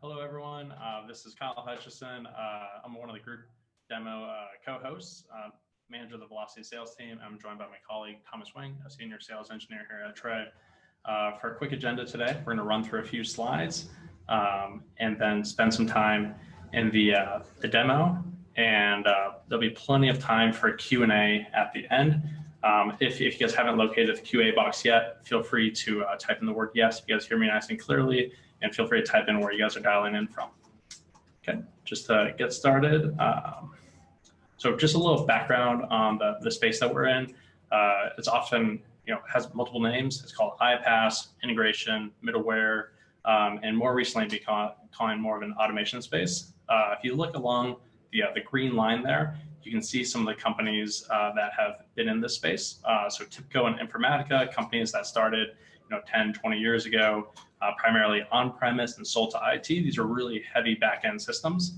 Hello, everyone. This is Kyle Hutchison. I'm one of the group demo co-hosts, manager of the Velocity sales team. I'm joined by my colleague, Thomas Wing, a senior sales engineer here at Trey. For a quick agenda today, we're going to run through a few slides and then spend some time in the demo. And there'll be plenty of time for Q&A at the end. If you guys haven't located the QA box yet, feel free to type in the word yes if you guys hear me nice and clearly, and feel free to type in where you guys are dialing in from. Okay, just to get started. So just a little background on the space that we're in. It's often, has multiple names. It's called iPaaS, integration, middleware, and more recently calling more of an automation space. If you look along the green line there, you can see some of the companies that have been in this space. So TIBCO and Informatica, companies that started 10, 20 years ago, primarily on-premise and sold to IT. These are really heavy back-end systems.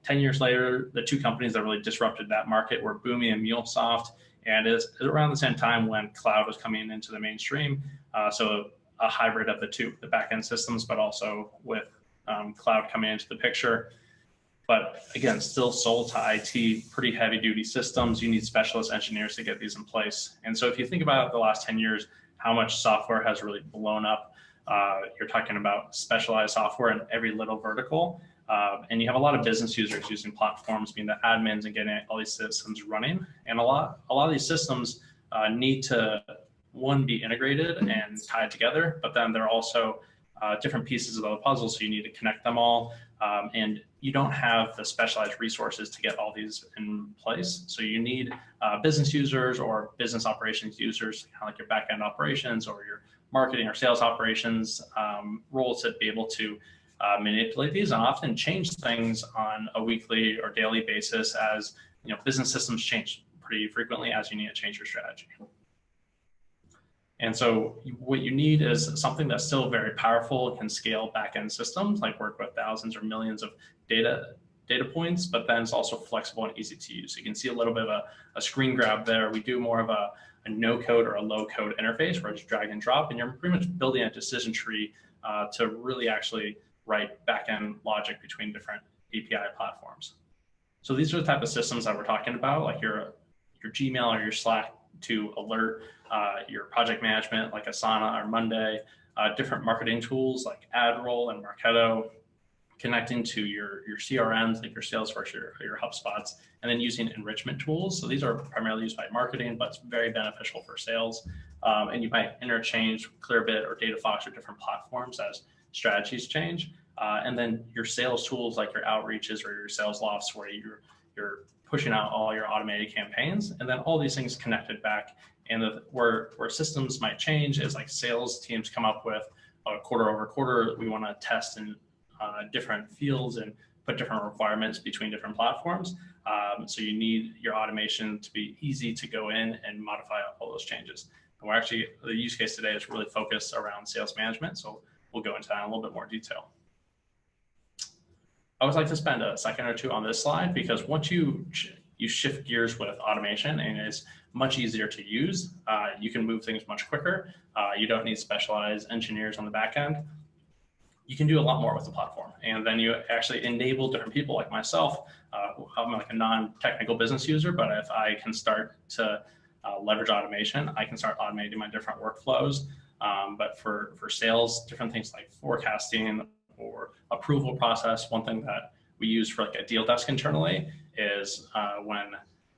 10 years later, the two companies that really disrupted that market were Boomi and MuleSoft, and it's around the same time when cloud was coming into the mainstream. So a hybrid of the two, the back-end systems, but also with cloud coming into the picture. But again, still sold to IT, pretty heavy duty systems. You need specialist engineers to get these in place. And so if you think about the last 10 years, how much software has really blown up, you're talking about specialized software in every little vertical. And you have a lot of business users using platforms, being the admins and getting all these systems running. And a lot of these systems need to, one, be integrated and tied together, but then they're also different pieces of the puzzle, so you need to connect them all. And you don't have the specialized resources to get all these in place. So you need business users or business operations users, kind of like your backend operations or your marketing or sales operations roles to be able to manipulate these and often change things on a weekly or daily basis as business systems change pretty frequently as you need to change your strategy. And so what you need is something that's still very powerful, can scale back-end systems, like work with thousands or millions of data points, but then it's also flexible and easy to use. So you can see a little bit of a screen grab there. We do more of a no-code or a low-code interface where it's drag and drop, and you're pretty much building a decision tree to really actually write back-end logic between different API platforms. So these are the type of systems that we're talking about, like your Gmail or your Slack to alert your project management like Asana or Monday, different marketing tools like AdRoll and Marketo, connecting to your CRMs like your Salesforce, your HubSpots, and then using enrichment tools. So these are primarily used by marketing, but it's very beneficial for sales. And you might interchange Clearbit or Datafox or different platforms as strategies change. And then your sales tools like your outreaches or your sales lofts where you're pushing out all your automated campaigns, and then all these things connected back. And where systems might change is like sales teams come up with a quarter over quarter, we want to test in different fields and put different requirements between different platforms. So you need your automation to be easy to go in and modify all those changes. And we're actually, the use case today is really focused around sales management. So we'll go into that in a little bit more detail. I always like to spend a second or two on this slide because once you shift gears with automation and it's much easier to use, you can move things much quicker. You don't need specialized engineers on the back end. You can do a lot more with the platform. And then you actually enable different people like myself. I'm like a non-technical business user, but if I can start to leverage automation, I can start automating my different workflows. But for sales, different things like forecasting or approval process, one thing that we use for like a deal desk internally is when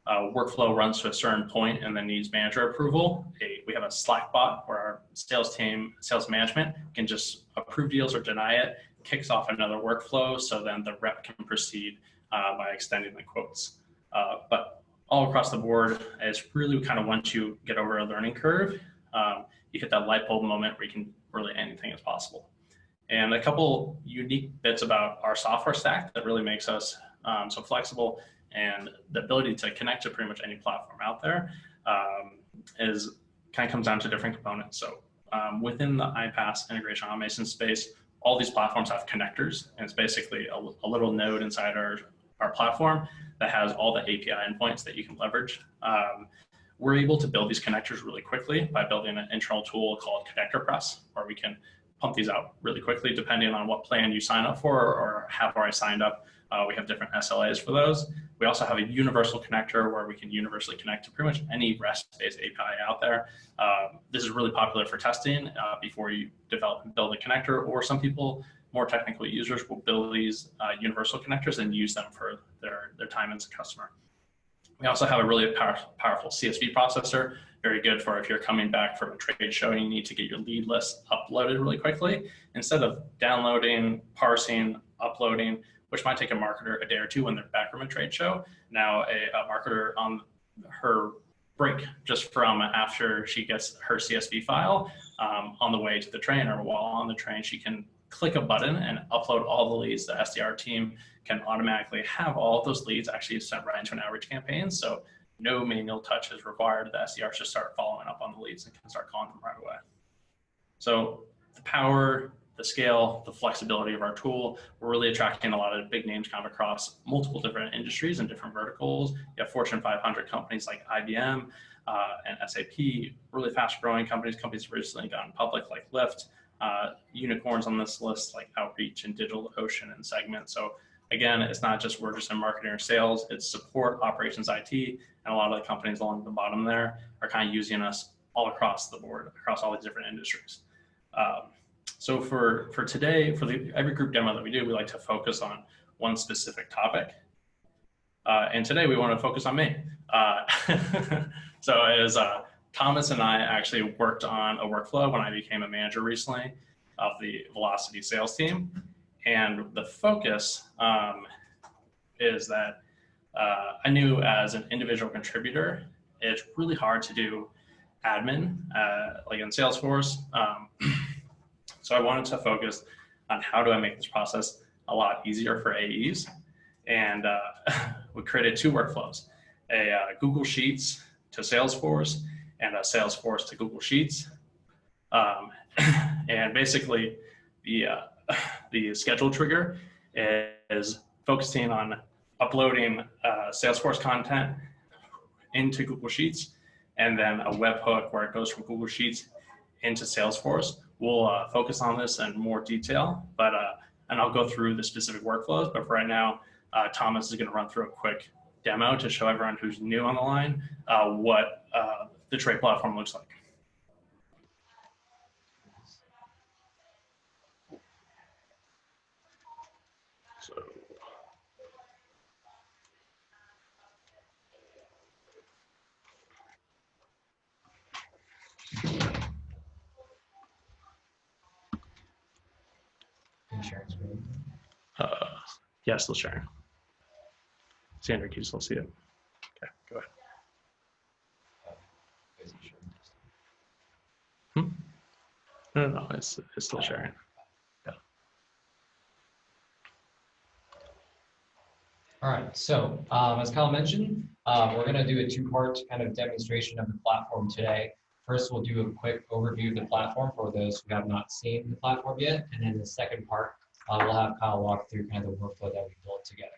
a workflow runs to a certain point and then needs manager approval, we have a Slack bot where our sales team, sales management can just approve deals or deny it, kicks off another workflow, so then the rep can proceed by extending the quotes. But all across the board, it's really kind of once you get over a learning curve, you hit that light bulb moment where you can really anything is possible. And a couple unique bits about our software stack that really makes us so flexible and the ability to connect to pretty much any platform out there is kind of comes down to different components. So within the iPaaS integration automation space, all these platforms have connectors, and it's basically a little node inside our platform that has all the API endpoints that you can leverage. We're able to build these connectors really quickly by building an internal tool called Connector Press, where we can pump these out really quickly depending on what plan you sign up for or have already signed up. We have different SLAs for those. We also have a universal connector where we can universally connect to pretty much any REST-based API out there. This is really popular for testing before you develop and build a connector, or some people, more technical users, will build these universal connectors and use them for their time as a customer. We also have a really powerful CSV processor, very good for if you're coming back from a trade show and you need to get your lead list uploaded really quickly. Instead of downloading, parsing, uploading, which might take a marketer a day or two when they're back from a trade show, now a marketer on her break, just from after she gets her CSV file on the way to the train or while on the train, she can click a button and upload all the leads. The SDR team can automatically have all of those leads actually sent right into an outreach campaign. So no manual touch is required. The SDR should start following up on the leads and can start calling them right away. So the power, the scale, the flexibility of our tool, we're really attracting a lot of big names kind of across multiple different industries and different verticals. You have Fortune 500 companies like IBM and SAP, really fast growing companies recently gone public like Lyft, unicorns on this list like Outreach and DigitalOcean and Segment. So again, it's not just we're just in marketing or sales, it's support, operations, IT, and a lot of the companies along the bottom there are kind of using us all across the board, across all these different industries. So for today, for every group demo that we do, we like to focus on one specific topic. And today we want to focus on me. So as Thomas and I actually worked on a workflow when I became a manager recently of the Velocity sales team. And the focus is that I knew as an individual contributor, it's really hard to do admin like in Salesforce. So I wanted to focus on how do I make this process a lot easier for AEs. And we created two workflows, a Google Sheets to Salesforce and a Salesforce to Google Sheets. And basically the schedule trigger is focusing on uploading Salesforce content into Google Sheets, and then a webhook where it goes from Google Sheets into Salesforce. We'll focus on this in more detail, but and I'll go through the specific workflows. But for right now, Thomas is going to run through a quick demo to show everyone who's new on the line what the trade platform looks like. So. Sharing screen. Yeah, still sharing. Sandra, can you still see it? Okay, go ahead. No, it's still sharing. Yeah. All right, so as Kyle mentioned, we're going to do a two-part kind of demonstration of the platform today. First, we'll do a quick overview of the platform for those who have not seen the platform yet. And then the second part, we'll have Kyle walk through kind of the workflow that we built together.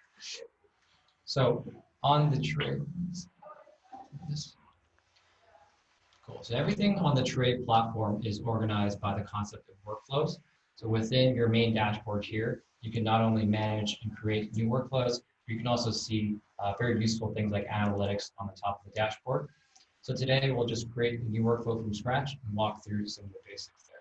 So on the trade, cool. So everything on the trade platform is organized by the concept of workflows. So within your main dashboard here, you can not only manage and create new workflows, you can also see very useful things like analytics on the top of the dashboard. So today we'll just create a new workflow from scratch and walk through some of the basics there.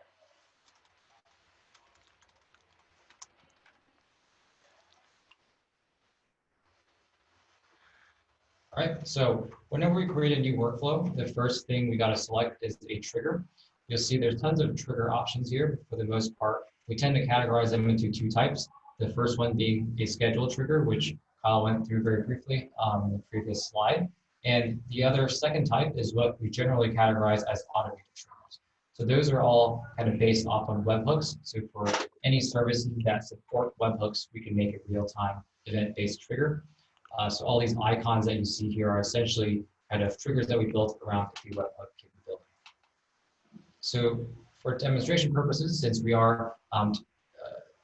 All right, so whenever we create a new workflow, the first thing we got to select is a trigger. You'll see there's tons of trigger options here. For the most part, we tend to categorize them into two types. The first one being a schedule trigger, which Kyle went through very briefly in the previous slide. And the other second type is what we generally categorize as automated triggers. So those are all kind of based off on webhooks. So for any services that support webhooks, we can make a real-time event-based trigger. So all these icons that you see here are essentially kind of triggers that we built around the webhook capability. So for demonstration purposes, since we are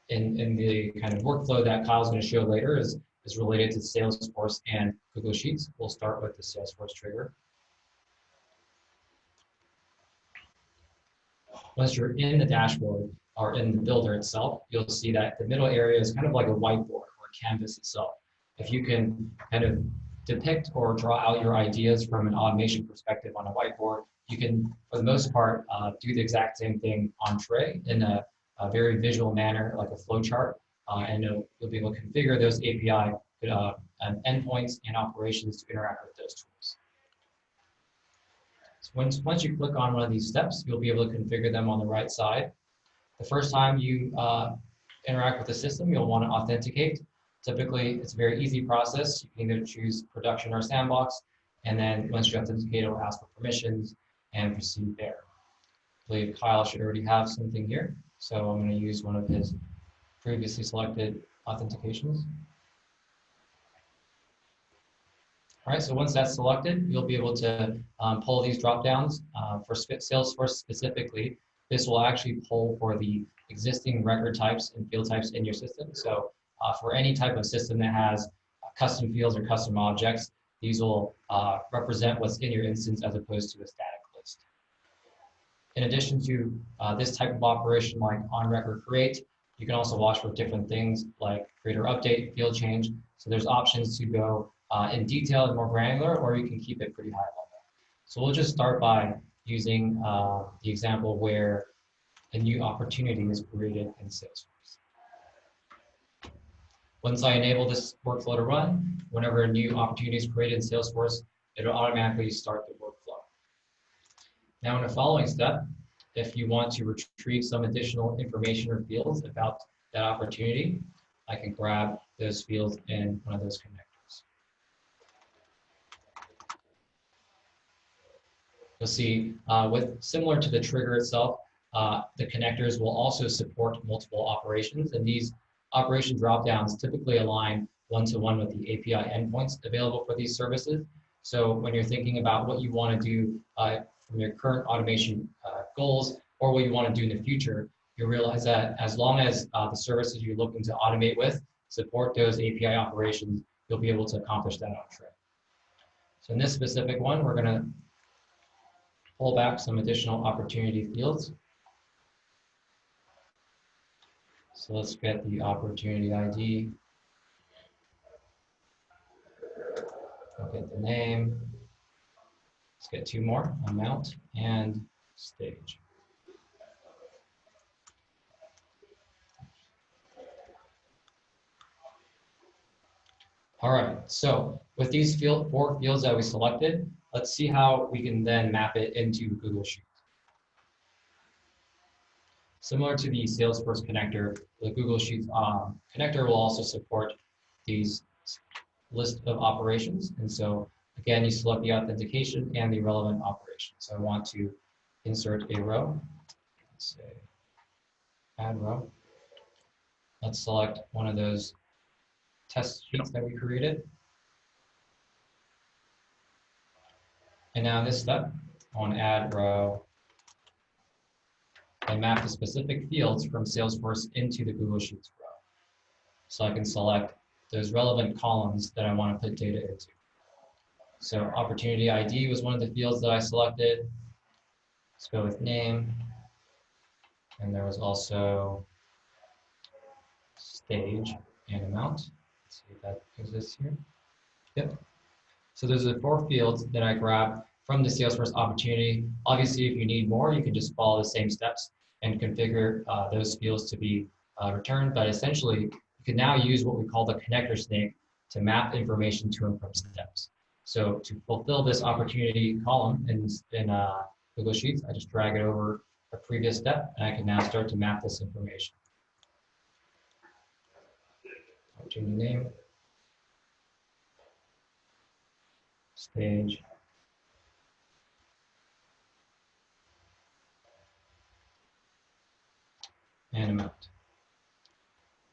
in the kind of workflow that Kyle's going to show later is related to Salesforce and Google Sheets, we'll start with the Salesforce trigger. Once you're in the dashboard, or in the builder itself, you'll see that the middle area is kind of like a whiteboard or a canvas itself. If you can kind of depict or draw out your ideas from an automation perspective on a whiteboard, you can, for the most part, do the exact same thing on Tray in a very visual manner, like a flow chart, and you'll be able to configure those API endpoints and operations to interact with those tools. So once you click on one of these steps, you'll be able to configure them on the right side. The first time you interact with the system, you'll want to authenticate. Typically, it's a very easy process. You can either choose production or sandbox, and then once you authenticate, it will ask for permissions and proceed there. I believe Kyle should already have something here, so I'm going to use one of his previously selected authentications. All right, so once that's selected, you'll be able to pull these drop-downs. For Salesforce specifically, this will actually pull for the existing record types and field types in your system. So for any type of system that has custom fields or custom objects, these will represent what's in your instance as opposed to a static list. In addition to this type of operation like on-record create, you can also watch for different things like create or update, field change. So there's options to go in detail and more granular, or you can keep it pretty high level. So we'll just start by using the example where a new opportunity is created in Salesforce. Once I enable this workflow to run, whenever a new opportunity is created in Salesforce, it'll automatically start the workflow. Now in the following step, if you want to retrieve some additional information or fields about that opportunity, I can grab those fields in one of those connectors. You'll see similar to the trigger itself, the connectors will also support multiple operations, and these operation dropdowns typically align one-to-one with the API endpoints available for these services. So when you're thinking about what you want to do from your current automation goals or what you want to do in the future, you realize that as long as the services you're looking to automate with support those API operations, you'll be able to accomplish that on Tray. So in this specific one, we're going to pull back some additional opportunity fields. So let's get the opportunity ID. We'll get the name. Let's get two more, amount and stage. All right, so with these four fields that we selected, let's see how we can then map it into Google Sheets. Similar to the Salesforce connector, the Google Sheets connector will also support these list of operations. And so again, you select the authentication and the relevant operation. So I want to insert a row. Let's say add row. Let's select one of those test sheets that we created. And now in this step, I want to add row and map the specific fields from Salesforce into the Google Sheets row. So I can select those relevant columns that I want to put data into. So opportunity ID was one of the fields that I selected. Let's go with name. And there was also stage and amount. Let's see if that exists here. Yep. So those are the four fields that I grabbed from the Salesforce opportunity. Obviously, if you need more, you can just follow the same steps and configure those fields to be returned. But essentially, you can now use what we call the connector snake to map information to and from steps. So to fulfill this opportunity column in Google Sheets, I just drag it over a previous step, and I can now start to map this information. Opportunity name, stage, and amount.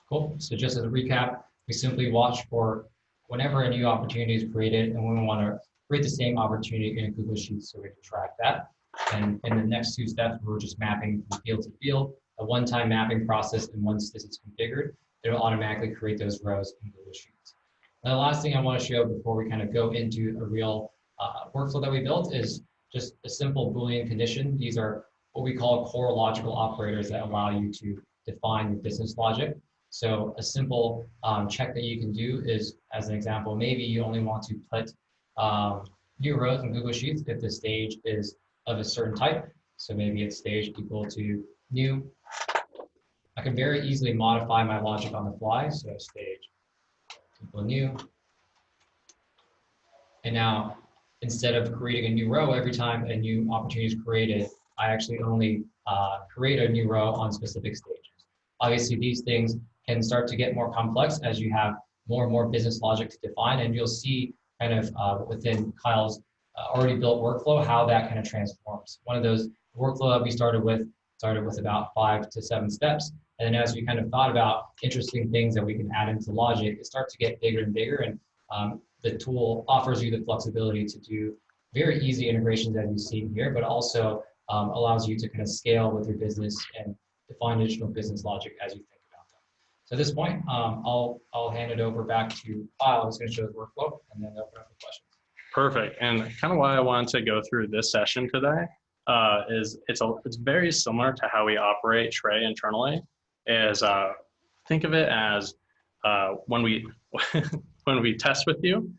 Cool. So just as a recap, we simply watch for whenever a new opportunity is created, and we want to create the same opportunity in Google Sheets so we can track that. And in the next two steps, we're just mapping from field to field, a one-time mapping process, and once this is configured, it'll automatically create those rows in Google Sheets. And the last thing I want to show before we kind of go into a real workflow that we built is just a simple Boolean condition. These are what we call core logical operators that allow you to define your business logic. So a simple check that you can do is, as an example, maybe you only want to put new rows in Google Sheets if the stage is of a certain type. So maybe it's stage equal to new. I can very easily modify my logic on the fly. So stage equal new. And now, instead of creating a new row every time a new opportunity is created, I actually only create a new row on specific stages. Obviously, these things can start to get more complex as you have more and more business logic to define, and you'll see kind of within Kyle's already built workflow how that kind of transforms. One of those workflow that we started with about 5 to 7 steps, and then as we kind of thought about interesting things that we can add into logic, it starts to get bigger and bigger, and the tool offers you the flexibility to do very easy integrations as you've seen here, but also allows you to kind of scale with your business and define additional business logic as you think about them. So at this point, I'll hand it over back to Kyle, who's going to show the workflow, and then open up for questions. Perfect. And kind of why I wanted to go through this session today is it's very similar to how we operate Tray internally. Think of it as when we when we test with you,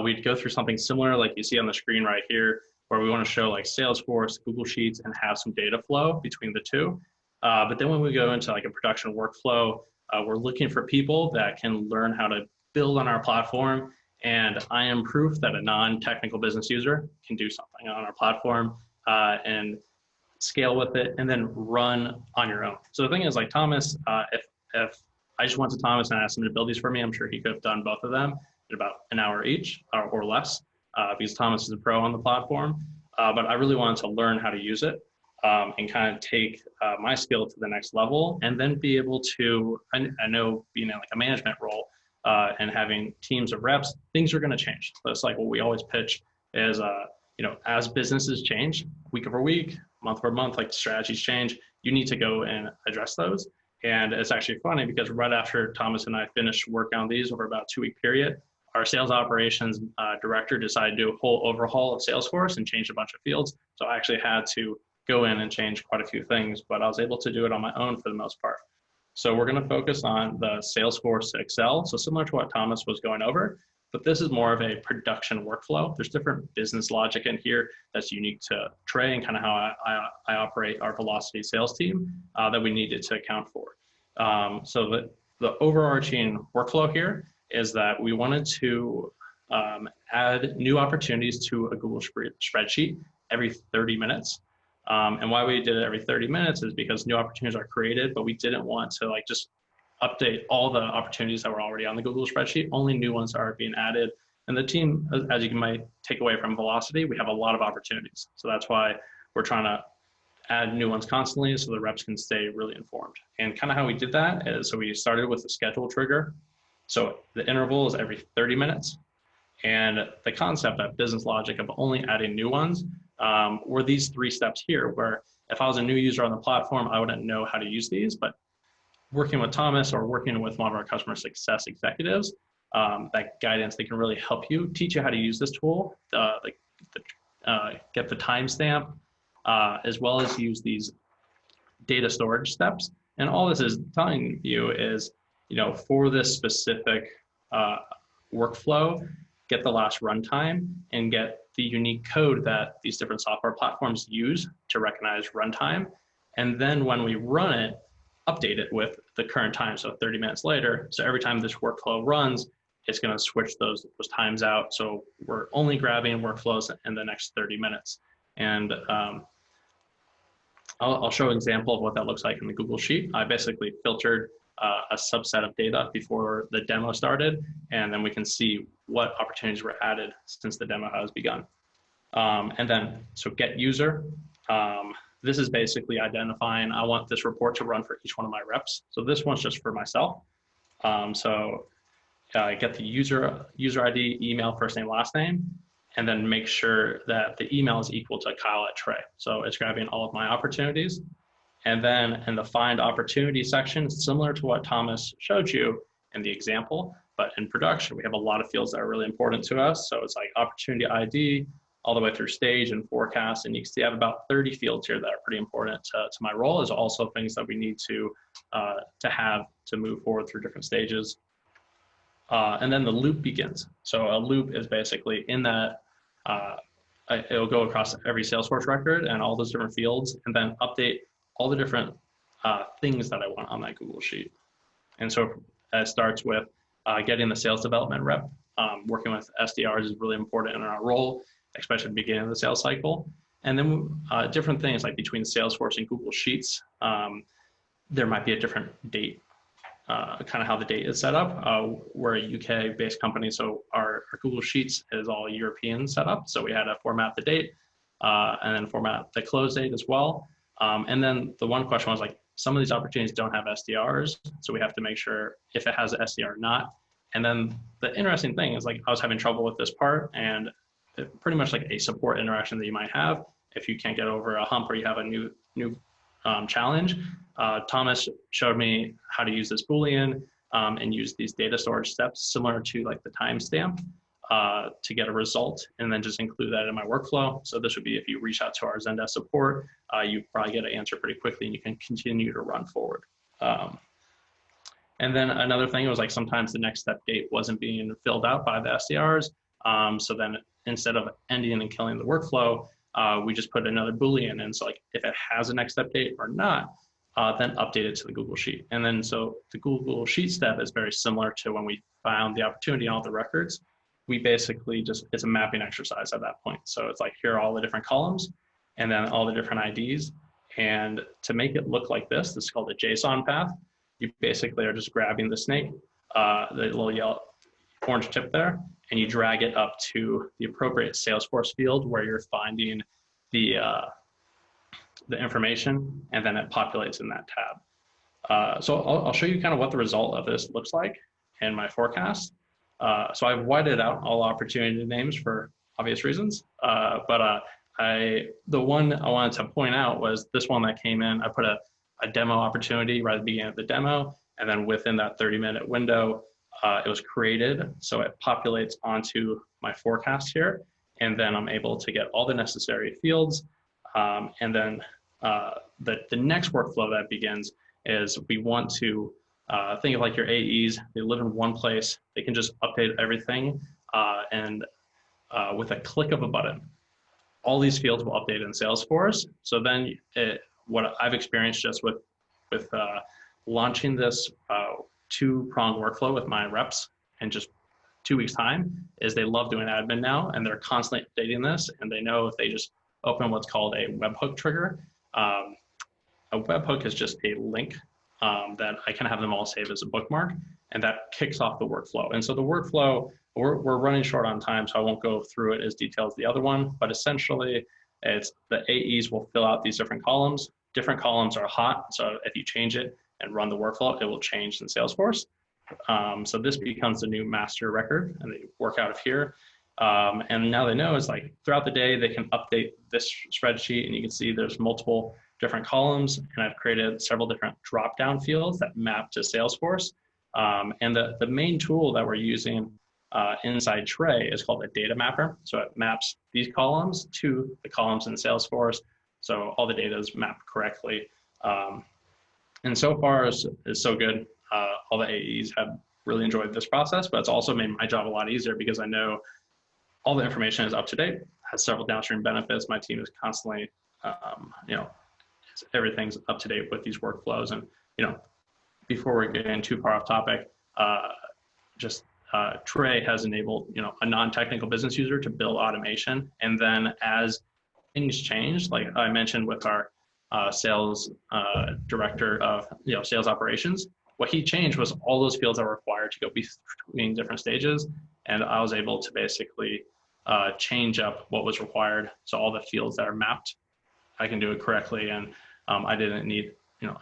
we'd go through something similar like you see on the screen right here, where we want to show like Salesforce, Google Sheets, and have some data flow between the two. But then when we go into like a production workflow, we're looking for people that can learn how to build on our platform. And I am proof that a non-technical business user can do something on our platform and scale with it and then run on your own. So the thing is, like Thomas, if I just went to Thomas and asked him to build these for me, I'm sure he could have done both of them in about an hour each or less because Thomas is a pro on the platform. But I really wanted to learn how to use it and kind of take my skill to the next level and then be able to, I know being in like a management role and having teams of reps, things are going to change. So it's like what we always pitch is, as businesses change week over week, month over month, like strategies change, you need to go and address those. And it's actually funny because right after Thomas and I finished work on these over about a 2-week period, our sales operations director decided to do a whole overhaul of Salesforce and change a bunch of fields. So I actually had to go in and change quite a few things, but I was able to do it on my own for the most part. So we're going to focus on the Salesforce to Excel. So similar to what Thomas was going over, but this is more of a production workflow. There's different business logic in here that's unique to Trey and kind of how I operate our Velocity sales team that we needed to account for. So the overarching workflow here is that we wanted to add new opportunities to a Google spreadsheet every 30 minutes. And why we did it every 30 minutes is because new opportunities are created, but we didn't want to like just update all the opportunities that were already on the Google spreadsheet. Only new ones are being added. And the team, as you might take away from Velocity, we have a lot of opportunities. So that's why we're trying to add new ones constantly so the reps can stay really informed. And kind of how we did that is, so we started with the schedule trigger. So the interval is every 30 minutes. And the concept, that business logic of only adding new ones, were these 3 steps here, where if I was a new user on the platform, I wouldn't know how to use these, but working with Thomas or working with one of our customer success executives, that guidance, they can really help you, teach you how to use this tool, get the timestamp, as well as use these data storage steps. And all this is telling you is, for this specific workflow, get the last runtime and get the unique code that these different software platforms use to recognize runtime. And then when we run it, update it with the current time, so 30 minutes later. So every time this workflow runs, it's going to switch those times out. So we're only grabbing workflows in the next 30 minutes. And I'll show an example of what that looks like in the Google Sheet. I basically filtered a subset of data before the demo started, and then we can see what opportunities were added since the demo has begun. And then, so get user. This is basically identifying, I want this report to run for each one of my reps. So this one's just for myself. Get the user ID, email, first name, last name, and then make sure that the email is equal to Kyle@Trey. So it's grabbing all of my opportunities. And then in the find opportunity section, similar to what Thomas showed you in the example, but in production, we have a lot of fields that are really important to us. So it's like opportunity ID, all the way through stage and forecast. And you can see I have about 30 fields here that are pretty important to my role, as also things that we need to have to move forward through different stages. And then the loop begins. So a loop is basically in that, it'll go across every Salesforce record and all those different fields, and then update all the different things that I want on that Google Sheet. And so it starts with getting the sales development rep. Working with SDRs is really important in our role, especially at the beginning of the sales cycle. And then different things like between Salesforce and Google Sheets, there might be a different date, kind of how the date is set up. We're a UK-based company, so our Google Sheets is all European setup. So we had to format the date and then format the close date as well. And then the one question was like, some of these opportunities don't have SDRs, so we have to make sure if it has an SDR or not. And then the interesting thing is like I was having trouble with this part, and pretty much like a support interaction that you might have if you can't get over a hump or you have a new challenge. Thomas showed me how to use this Boolean and use these data storage steps similar to like the timestamp to get a result, and then just include that in my workflow. So this would be if you reach out to our Zendesk support, you probably get an answer pretty quickly and you can continue to run forward. And then another thing was like sometimes the next step date wasn't being filled out by the SDRs. So then instead of ending and killing the workflow, we just put another Boolean in. So like if it has a next step date or not, then update it to the Google Sheet. And then so the Google Sheet step is very similar to when we found the opportunity on all the records. We basically just, it's a mapping exercise at that point. So it's like, here are all the different columns and then all the different IDs. And to make it look like this is called a Json path. You basically are just grabbing the snake, the little yellow orange tip there, and you drag it up to the appropriate Salesforce field where you're finding the information, and then it populates in that tab. So I'll show you kind of what the result of this looks like in my forecast. So I've whited out all opportunity names for obvious reasons, but the one I wanted to point out was this one that came in. I put a demo opportunity right at the beginning of the demo, and then within that 30-minute window, it was created. So it populates onto my forecast here, and then I'm able to get all the necessary fields. And then the next workflow that begins is we want to think of like your AEs. They live in one place. They can just update everything, and with a click of a button, all these fields will update in Salesforce. So then what I've experienced just with launching this two-pronged workflow with my reps in just 2 weeks time is they love doing admin now, and they're constantly updating this, and they know if they just open what's called a webhook trigger. A webhook is just a link that I can have them all save as a bookmark, and that kicks off the workflow. And so the workflow, we're running short on time, so I won't go through it as detailed as the other one, but essentially it's the AEs will fill out these different columns. Different columns are hot, so if you change it and run the workflow, it will change in Salesforce. So this becomes the new master record, and they work out of here. And now they know is like throughout the day, they can update this spreadsheet, and you can see there's multiple different columns, and I've created several different drop-down fields that map to Salesforce. And the main tool that we're using inside Tray is called a data mapper. So it maps these columns to the columns in Salesforce. So all the data is mapped correctly. And so far is so good. All the AEs have really enjoyed this process, but it's also made my job a lot easier because I know all the information is up to date, has several downstream benefits. My team is constantly, everything's up to date with these workflows. And, before we get in too far off topic, Tray has enabled, a non-technical business user to build automation. And then as things change, like I mentioned with our sales director of, sales operations, what he changed was all those fields that were required to go between different stages. And I was able to basically change up what was required. So all the fields that are mapped, I can do it correctly. And I didn't need,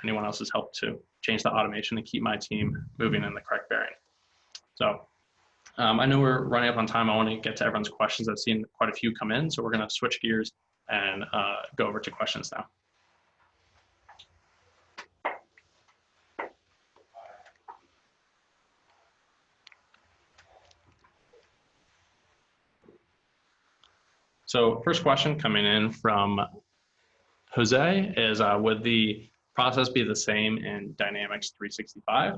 anyone else's help to change the automation and keep my team moving in the correct bearing. So I know we're running up on time. I want to get to everyone's questions. I've seen quite a few come in. So we're going to switch gears and go over to questions now. So first question coming in from Jose is, would the process be the same in Dynamics 365?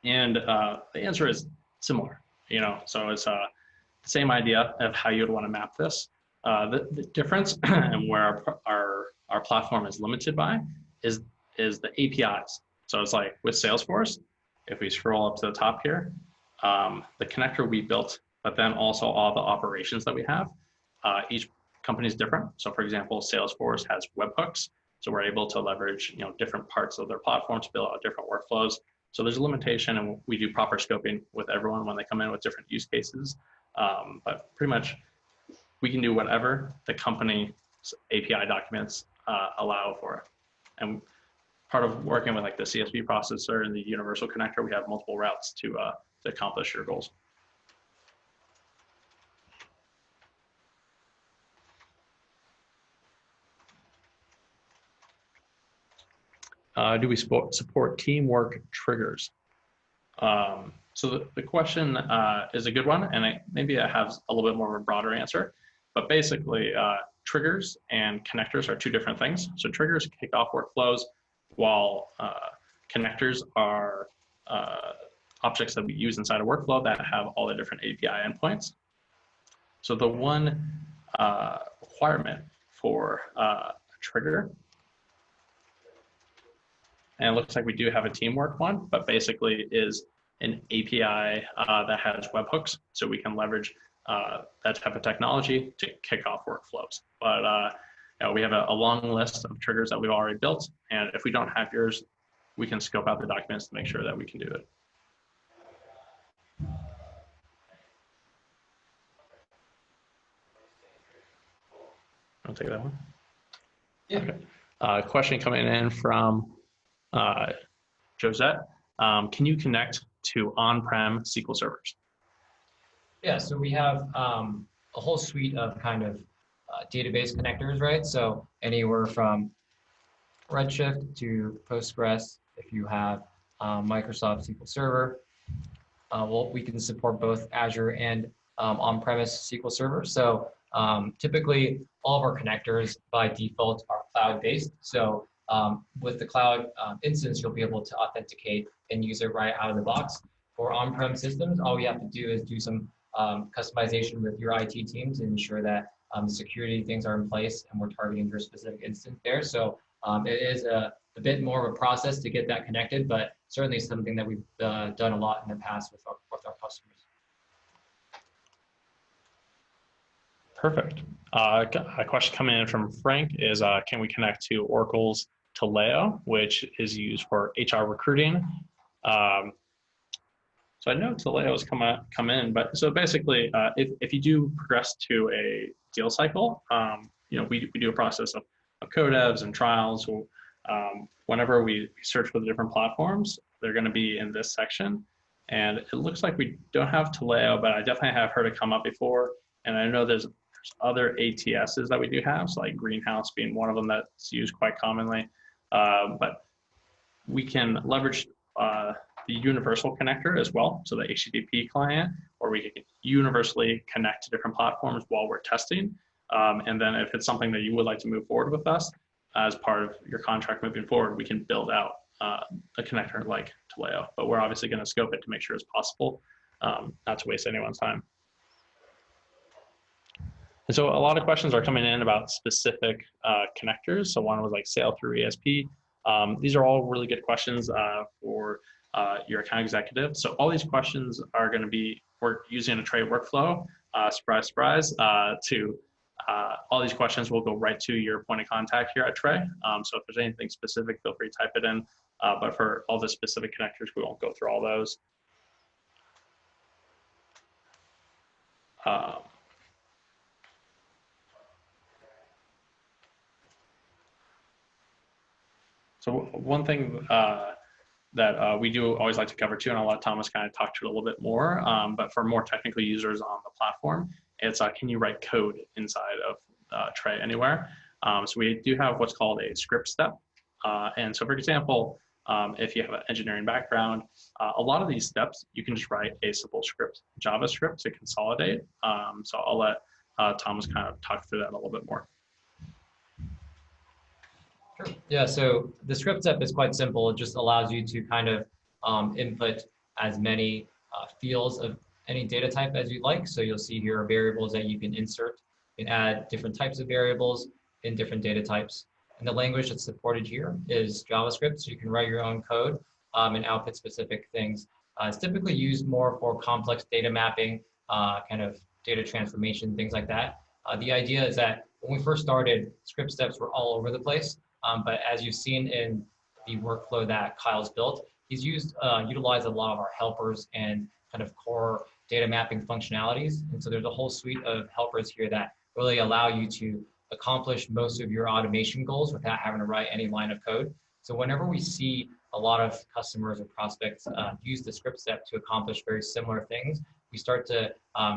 And the answer is similar, so it's the same idea of how you'd want to map this. The difference and where our platform is limited by is the APIs. So it's like with Salesforce, if we scroll up to the top here, the connector we built, but then also all the operations that we have, each company is different. So for example, Salesforce has webhooks. So we're able to leverage different parts of their platform to build out different workflows. So there's a limitation, and we do proper scoping with everyone when they come in with different use cases. But pretty much we can do whatever the company's API documents allow for. And part of working with like the CSV processor and the universal connector, we have multiple routes to accomplish your goals. Do we support teamwork triggers? So the question is a good one, and maybe I have a little bit more of a broader answer. But basically, triggers and connectors are two different things. So triggers kick off workflows, while connectors are objects that we use inside a workflow that have all the different API endpoints. So the one requirement for a trigger, and it looks like we do have a teamwork one, but basically is an API that has webhooks, so we can leverage that type of technology to kick off workflows. But we have a long list of triggers that we've already built, and if we don't have yours, we can scope out the documents to make sure that we can do it. I'll take that one. Yeah. Okay. Question coming in from Josette. Can you connect to on-prem SQL servers? Yeah, so we have a whole suite of kind of database connectors, right? So anywhere from Redshift to Postgres, if you have Microsoft SQL Server, we can support both Azure and on-premise SQL Server. So typically, all of our connectors by default are cloud-based. So with the cloud instance, you'll be able to authenticate and use it right out of the box. For on-prem systems, all we have to do is do some customization with your IT team to ensure that the security things are in place and we're targeting your specific instance there. So it is a bit more of a process to get that connected, but certainly something that we've done a lot in the past with our customers. Perfect. A question coming in from Frank is, can we connect to Oracle's Taleo, which is used for HR recruiting? So I know Taleo has come in, but so basically, if you do progress to a deal cycle, we do a process of code devs and trials. So, whenever we search for the different platforms, they're going to be in this section. And it looks like we don't have Taleo, but I definitely have heard it come up before. And I know there's other ATSs that we do have, so like Greenhouse being one of them that's used quite commonly. But we can leverage the universal connector as well, so the HTTP client, or we can universally connect to different platforms while we're testing. And then if it's something that you would like to move forward with us as part of your contract moving forward, we can build out a connector like Taleo. But we're obviously going to scope it to make sure it's possible, not to waste anyone's time. And so a lot of questions are coming in about specific connectors. So one was like sale through ESP. These are all really good questions for your account executive. So all these questions are going to be, we're using a trade workflow, surprise, surprise, to all these questions will go right to your point of contact here at Trey. So if there's anything specific, feel free to type it in. But for all the specific connectors, we won't go through all those. So one thing that we do always like to cover too, and I'll let Thomas kind of talk to it a little bit more, but for more technical users on the platform, it's can you write code inside of Trey anywhere? So we do have what's called a script step. And so for example, if you have an engineering background, a lot of these steps, you can just write a simple script, JavaScript to consolidate. So I'll let Thomas kind of talk through that a little bit more. Sure. Yeah, so the script step is quite simple. It just allows you to kind of input as many fields of any data type as you'd like. So you'll see here are variables that you can insert. You can add different types of variables in different data types. And the language that's supported here is JavaScript, so you can write your own code and output specific things. It's typically used more for complex data mapping, kind of data transformation, things like that. The idea is that when we first started, script steps were all over the place. But as you've seen in the workflow that Kyle's built, he's utilized a lot of our helpers and kind of core data mapping functionalities. And so there's a whole suite of helpers here that really allow you to accomplish most of your automation goals without having to write any line of code. So whenever we see a lot of customers or prospects use the script step to accomplish very similar things, we start to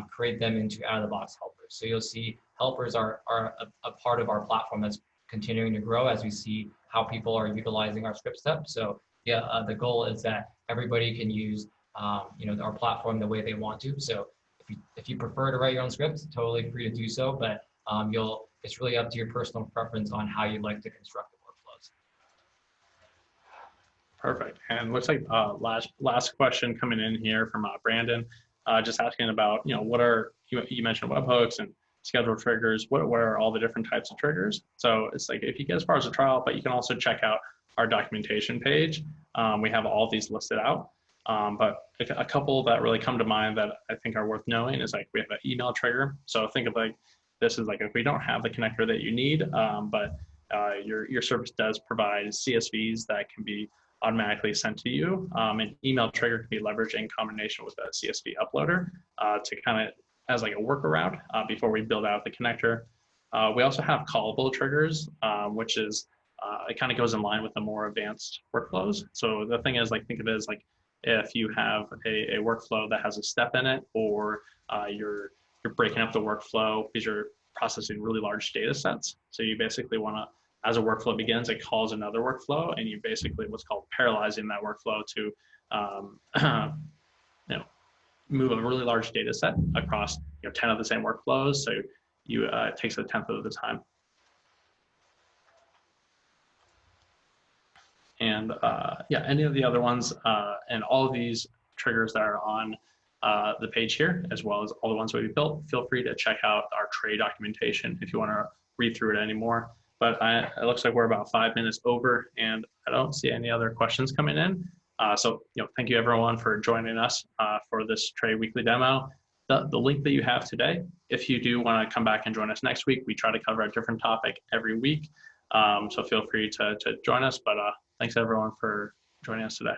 create them into out-of-the-box helpers. So you'll see helpers are a part of our platform that's continuing to grow as we see how people are utilizing our script step. So yeah, the goal is that everybody can use our platform the way they want to. So if you prefer to write your own scripts, totally free to do so, but it's really up to your personal preference on how you'd like to construct the workflows. Perfect. And looks like last question coming in here from Brandon, just asking about, what are, you mentioned webhooks and schedule triggers, what are all the different types of triggers? So it's like, if you get as far as a trial, but you can also check out our documentation page. We have all these listed out. But a couple that really come to mind that I think are worth knowing is like, we have an email trigger. So think of like, this is like, if we don't have the connector that you need, but your service does provide CSVs that can be automatically sent to you. An email trigger can be leveraged in combination with a CSV uploader to kind of as like a workaround before we build out the connector. We also have callable triggers, which is, it kind of goes in line with the more advanced workflows. So the thing is, like, think of it as like, if you have a workflow that has a step in it, or you're breaking up the workflow because you're processing really large data sets. So you basically want to, as a workflow begins, it calls another workflow, and you basically what's called parallelizing that workflow to move a really large data set across 10 of the same workflows. So it takes a tenth of the time. And any of the other ones, and all of these triggers that are on the page here, as well as all the ones that we built, feel free to check out our tray documentation if you want to read through it anymore. But it looks like we're about 5 minutes over, and I don't see any other questions coming in. So thank you everyone for joining us for this Tray weekly demo. The link that you have today, if you do want to come back and join us next week, we try to cover a different topic every week. So feel free to join us, but thanks everyone for joining us today.